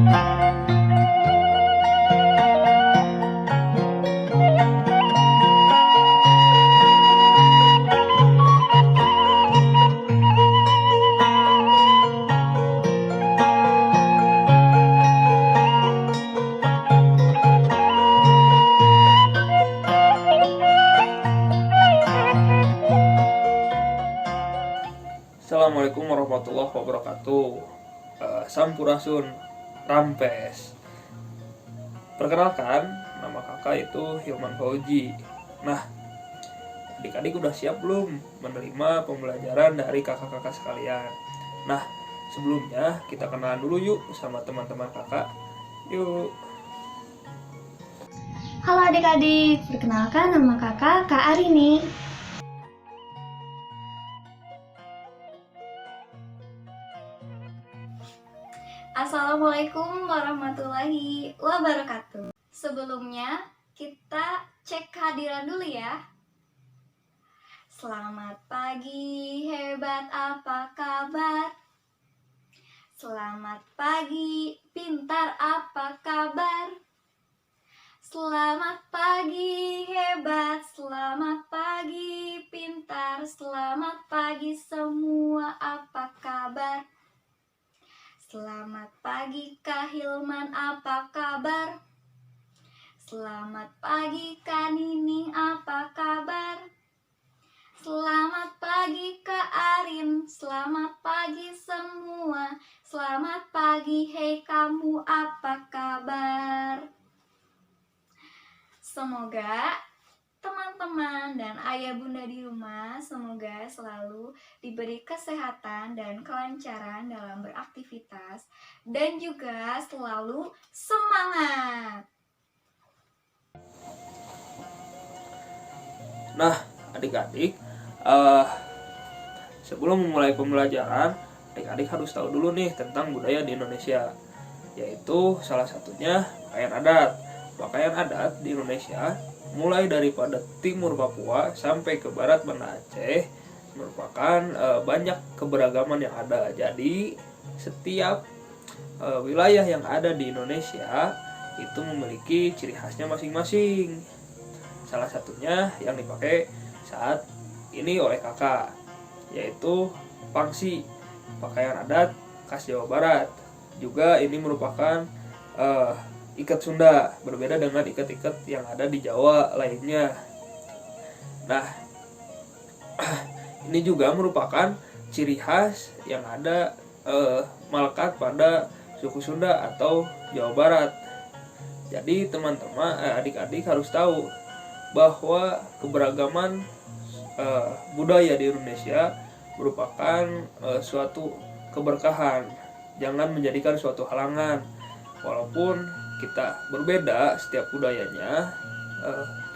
Assalamualaikum warahmatullahi wabarakatuh. Sampurasun Rampes. Perkenalkan, nama kakak itu Hilman Fauji. Nah, adik-adik udah siap belum menerima pembelajaran dari kakak-kakak sekalian? Nah, sebelumnya kita kenalan dulu yuk sama teman-teman kakak. Yuk. Halo adik-adik, perkenalkan nama kakak Kak Arini. Assalamualaikum warahmatullahi wabarakatuh. Sebelumnya kita cek kehadiran dulu ya. Selamat pagi, hebat apa kabar? Selamat pagi, pintar apa kabar? Selamat pagi, hebat. Selamat pagi, pintar. Selamat pagi semua, apa kabar? Selamat pagi Kak Hilman, apa kabar? Selamat pagi Kak Nining, apa kabar? Selamat pagi Kak Arin, selamat pagi semua. Selamat pagi, hei kamu, apa kabar? Semoga teman-teman dan ayah bunda di rumah semoga selalu diberi kesehatan dan kelancaran dalam beraktivitas dan juga selalu semangat. Nah, adik-adik, sebelum memulai pembelajaran, adik-adik harus tahu dulu nih tentang budaya di Indonesia, yaitu salah satunya pakaian adat. Pakaian adat di Indonesia mulai daripada timur Papua sampai ke barat Banda Aceh merupakan banyak keberagaman yang ada. Jadi setiap wilayah yang ada di Indonesia itu memiliki ciri khasnya masing-masing. Salah satunya yang dipakai saat ini oleh kakak, yaitu pangsi, pakaian adat khas Jawa Barat. Juga ini merupakan ikat Sunda, berbeda dengan ikat-ikat yang ada di Jawa lainnya. Nah, ini juga merupakan ciri khas yang ada melekat pada suku Sunda atau Jawa Barat. Jadi teman-teman, adik-adik harus tahu bahwa keberagaman budaya di Indonesia merupakan suatu keberkahan. Jangan menjadikan suatu halangan. Walaupun kita berbeda setiap budayanya,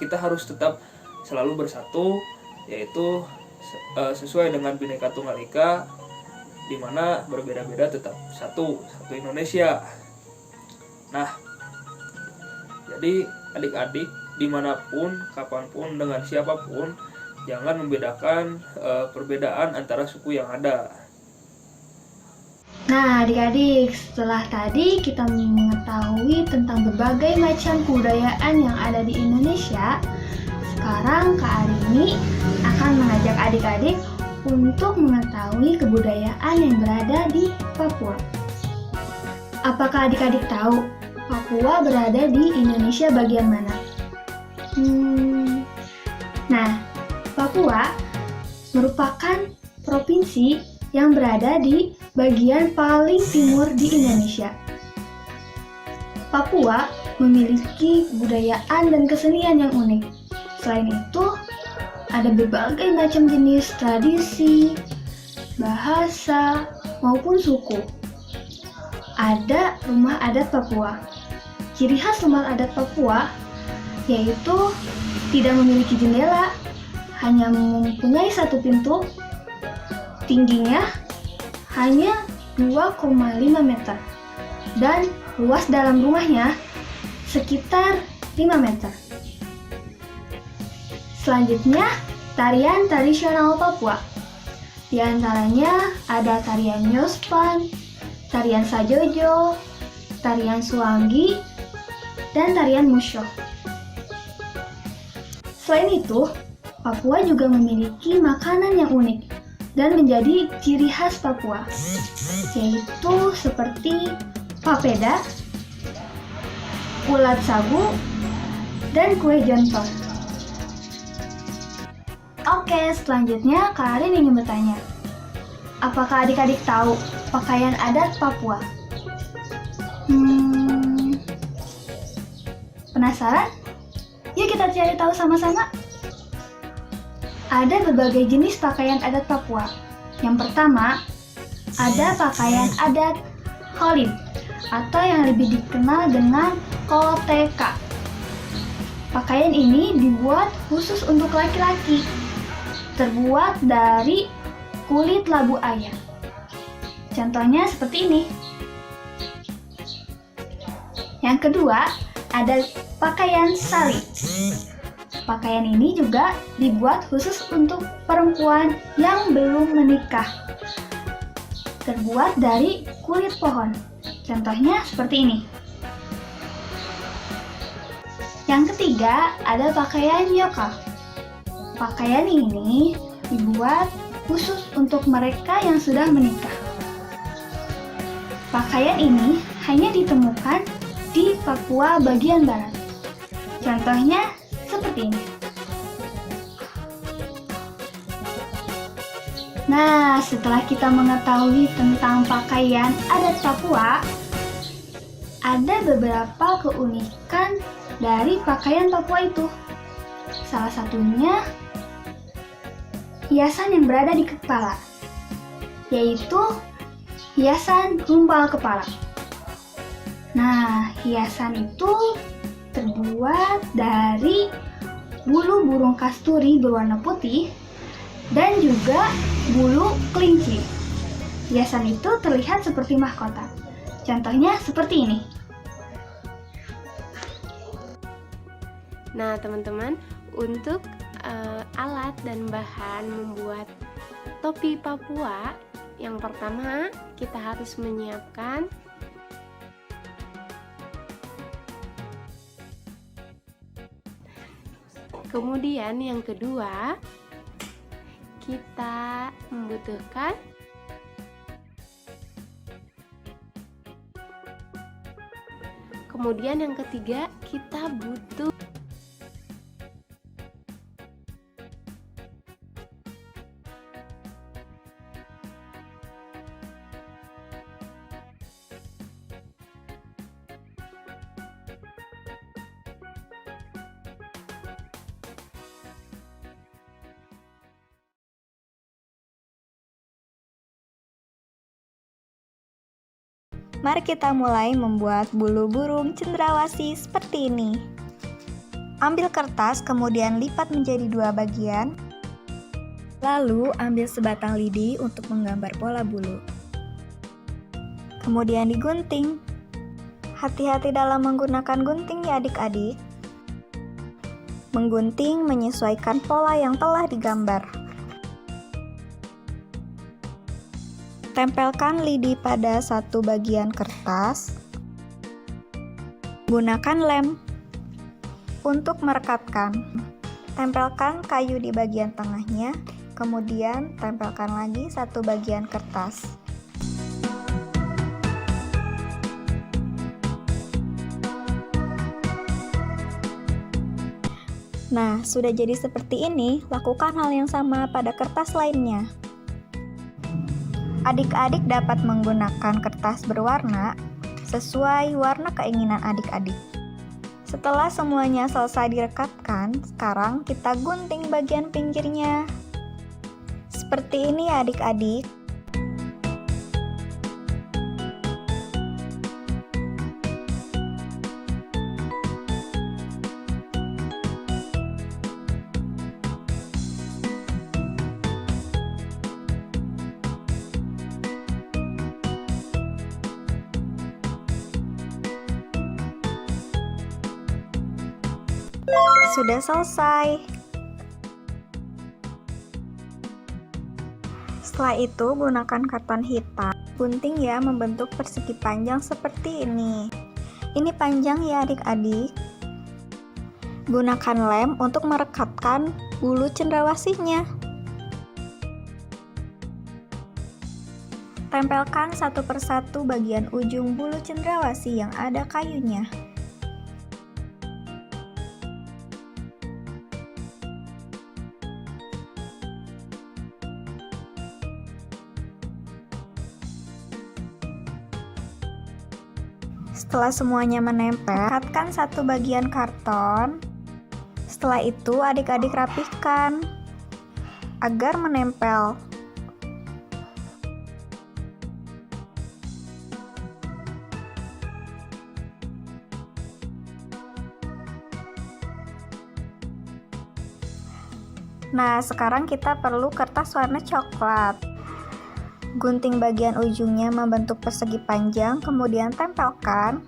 kita harus tetap selalu bersatu, yaitu sesuai dengan Bhinneka Tunggal Ika, di mana berbeda-beda tetap satu Indonesia. Nah, jadi adik-adik dimanapun, kapanpun, dengan siapapun, jangan membedakan perbedaan antara suku yang ada. Nah adik-adik, setelah tadi kita mengetahui tentang berbagai macam kebudayaan yang ada di Indonesia, sekarang Kak Arini akan mengajak adik-adik untuk mengetahui kebudayaan yang berada di Papua. Apakah adik-adik tahu Papua berada di Indonesia bagian mana? Nah, Papua merupakan provinsi yang berada di bagian paling timur di Indonesia. Papua memiliki kebudayaan dan kesenian yang unik. Selain itu, ada berbagai macam jenis tradisi, bahasa, maupun suku. Ada rumah adat Papua. Ciri khas rumah adat Papua yaitu tidak memiliki jendela, hanya mempunyai satu pintu, tingginya hanya 2,5 meter, dan luas dalam rumahnya sekitar 5 meter. Selanjutnya, tarian tradisional Papua. Di antaranya ada tarian Nyospan, tarian Sajojo, tarian suanggi, dan tarian musyo. Selain itu, Papua juga memiliki makanan yang unik dan menjadi ciri khas Papua, yaitu seperti papeda, ulat sagu, dan kue jontor. Oke, selanjutnya Kak Arin ingin bertanya, apakah adik-adik tahu pakaian adat Papua? Penasaran? Yuk kita cari tahu sama-sama. Ada berbagai jenis pakaian adat Papua. Yang pertama, ada pakaian adat Holib atau yang lebih dikenal dengan koteka. Pakaian ini dibuat khusus untuk laki-laki, terbuat dari kulit labu ayam. Contohnya seperti ini. Yang kedua, ada pakaian sari. Pakaian ini juga dibuat khusus untuk perempuan yang belum menikah. Terbuat dari kulit pohon. Contohnya seperti ini. Yang ketiga, ada pakaian yoka. Pakaian ini dibuat khusus untuk mereka yang sudah menikah. Pakaian ini hanya ditemukan di Papua bagian barat. Contohnya seperti ini. Nah, setelah kita mengetahui tentang pakaian adat Papua, ada beberapa keunikan dari pakaian Papua itu. Salah satunya hiasan yang berada di kepala, yaitu hiasan gumpal kepala. Nah, hiasan itu terbuat dari bulu burung kasturi berwarna putih dan juga bulu kelinci. Hiasan itu terlihat seperti mahkota. Contohnya seperti ini. Nah, teman-teman, untuk alat dan bahan membuat topi Papua, yang pertama kita harus menyiapkan kemudian yang kedua kita membutuhkan kemudian yang ketiga kita butuh Mari kita mulai membuat bulu burung cendrawasih seperti ini. Ambil kertas, kemudian lipat menjadi 2 bagian. Lalu ambil sebatang lidi untuk menggambar pola bulu. Kemudian digunting. Hati-hati dalam menggunakan gunting ya adik-adik. Menggunting menyesuaikan pola yang telah digambar. Tempelkan lidi pada satu bagian kertas. Gunakan lem untuk merekatkan. Tempelkan kayu di bagian tengahnya, kemudian tempelkan lagi satu bagian kertas. Nah, sudah jadi seperti ini, lakukan hal yang sama pada kertas lainnya. Adik-adik dapat menggunakan kertas berwarna sesuai warna keinginan adik-adik. Setelah semuanya selesai direkatkan, sekarang kita gunting bagian pinggirnya. Seperti ini ya adik-adik. Sudah selesai. Setelah itu gunakan karton hitam, gunting ya membentuk persegi panjang seperti ini. Ini panjang ya adik-adik. Gunakan lem untuk merekatkan bulu cendrawasihnya. Tempelkan satu persatu bagian ujung bulu cendrawasih yang ada kayunya. Setelah semuanya menempel, rekatkan satu bagian karton. Setelah itu adik-adik rapihkan agar menempel. Nah, sekarang kita perlu kertas warna coklat. Gunting bagian ujungnya membentuk persegi panjang, kemudian tempelkan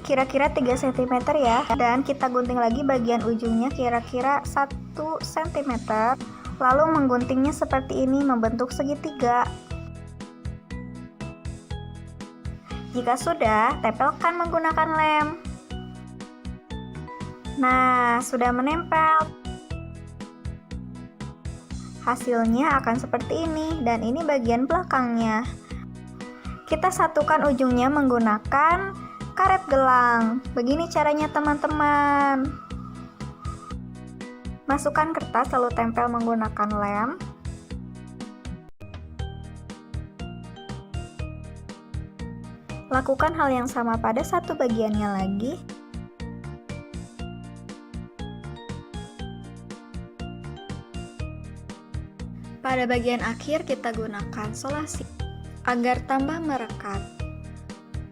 kira-kira 3 cm ya. Dan kita gunting lagi bagian ujungnya kira-kira 1 cm. Lalu mengguntingnya seperti ini membentuk segitiga. Jika sudah, tempelkan menggunakan lem. Nah, sudah menempel. Hasilnya akan seperti ini, dan ini bagian belakangnya. Kita satukan ujungnya menggunakan karet gelang. Begini caranya teman-teman. Masukkan kertas lalu tempel menggunakan lem. Lakukan hal yang sama pada satu bagiannya lagi. Pada bagian akhir kita gunakan solasi agar tambah merekat.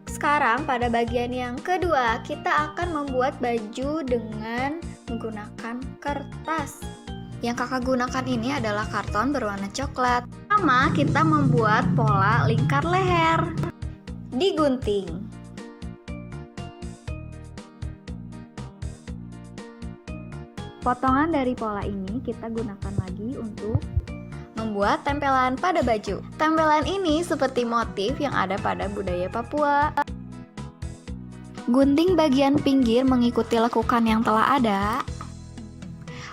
Sekarang pada bagian yang kedua kita akan membuat baju dengan menggunakan kertas. Yang kakak gunakan ini adalah karton berwarna coklat. Pertama kita membuat pola lingkar leher. Digunting. Potongan dari pola ini kita gunakan lagi untuk membuat tempelan pada baju. Tempelan ini seperti motif yang ada pada budaya Papua. Gunting bagian pinggir mengikuti lekukan yang telah ada.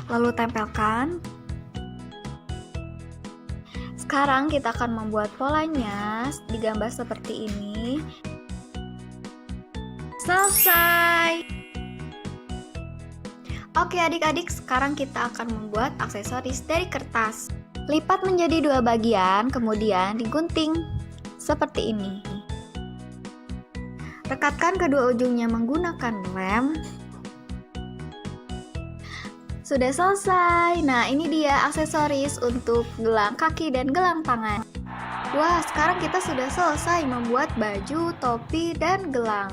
Lalu tempelkan. Sekarang kita akan membuat polanya digambar seperti ini. Selesai. Oke adik-adik, sekarang kita akan membuat aksesoris dari kertas. Lipat menjadi 2 bagian, kemudian digunting seperti ini. Rekatkan kedua ujungnya menggunakan lem. Sudah selesai. Nah, ini dia aksesoris untuk gelang kaki dan gelang tangan. Wah, sekarang kita sudah selesai membuat baju, topi, dan gelang.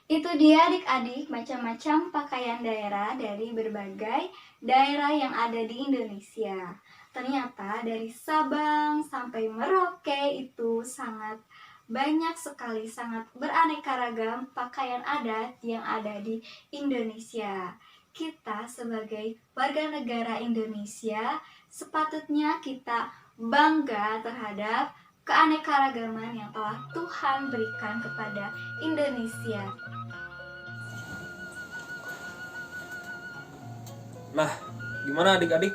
Itu dia adik-adik macam-macam pakaian daerah dari berbagai daerah yang ada di Indonesia. Ternyata dari Sabang sampai Merauke itu sangat banyak sekali, sangat beraneka ragam pakaian adat yang ada di Indonesia. Kita sebagai warga negara Indonesia sepatutnya kita bangga terhadap keanekaragaman yang telah Tuhan berikan kepada Indonesia. Nah, gimana adik-adik?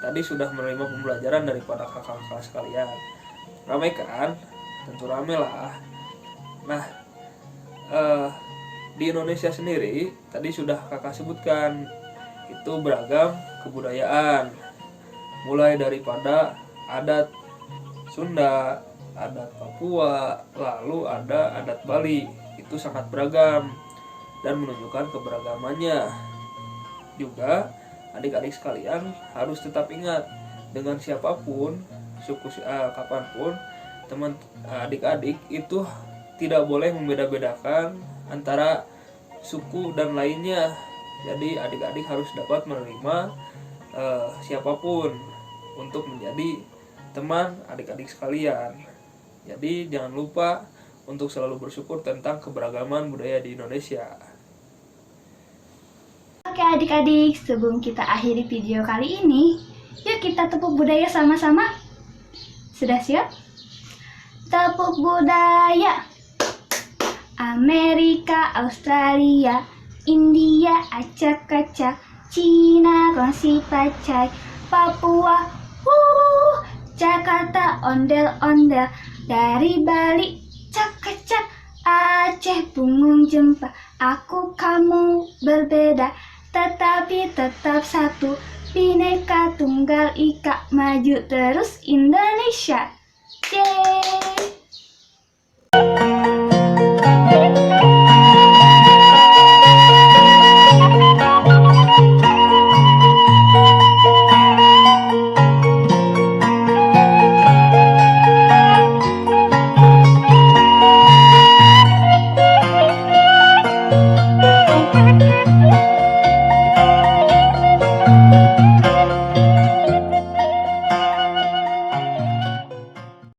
Tadi sudah menerima pembelajaran daripada kakak-kakak sekalian. Ramai kan? Tentu ramai lah. Nah, di Indonesia sendiri tadi sudah kakak sebutkan itu beragam kebudayaan, mulai daripada adat Sunda, adat Papua, lalu ada adat Bali. Itu sangat beragam dan menunjukkan keberagamannya. Juga adik-adik sekalian harus tetap ingat, dengan siapapun, kapanpun, teman adik-adik itu tidak boleh membeda-bedakan antara suku dan lainnya. Jadi adik-adik harus dapat menerima siapapun untuk menjadi teman adik-adik sekalian. Jadi jangan lupa untuk selalu bersyukur tentang keberagaman budaya di Indonesia. Oke adik-adik, sebelum kita akhiri video kali ini, yuk kita tepuk budaya sama-sama. Sudah siap? Tepuk budaya. Amerika, Australia, India, acak-acak, Cina, kongsi pacai, Papua, Jakarta, ondel-ondel, dari Bali, cak-cak, Aceh, bungung jempa, aku kamu berbeda, tetapi tetap satu, Bhinneka Tunggal Ika, maju terus Indonesia. Yeay!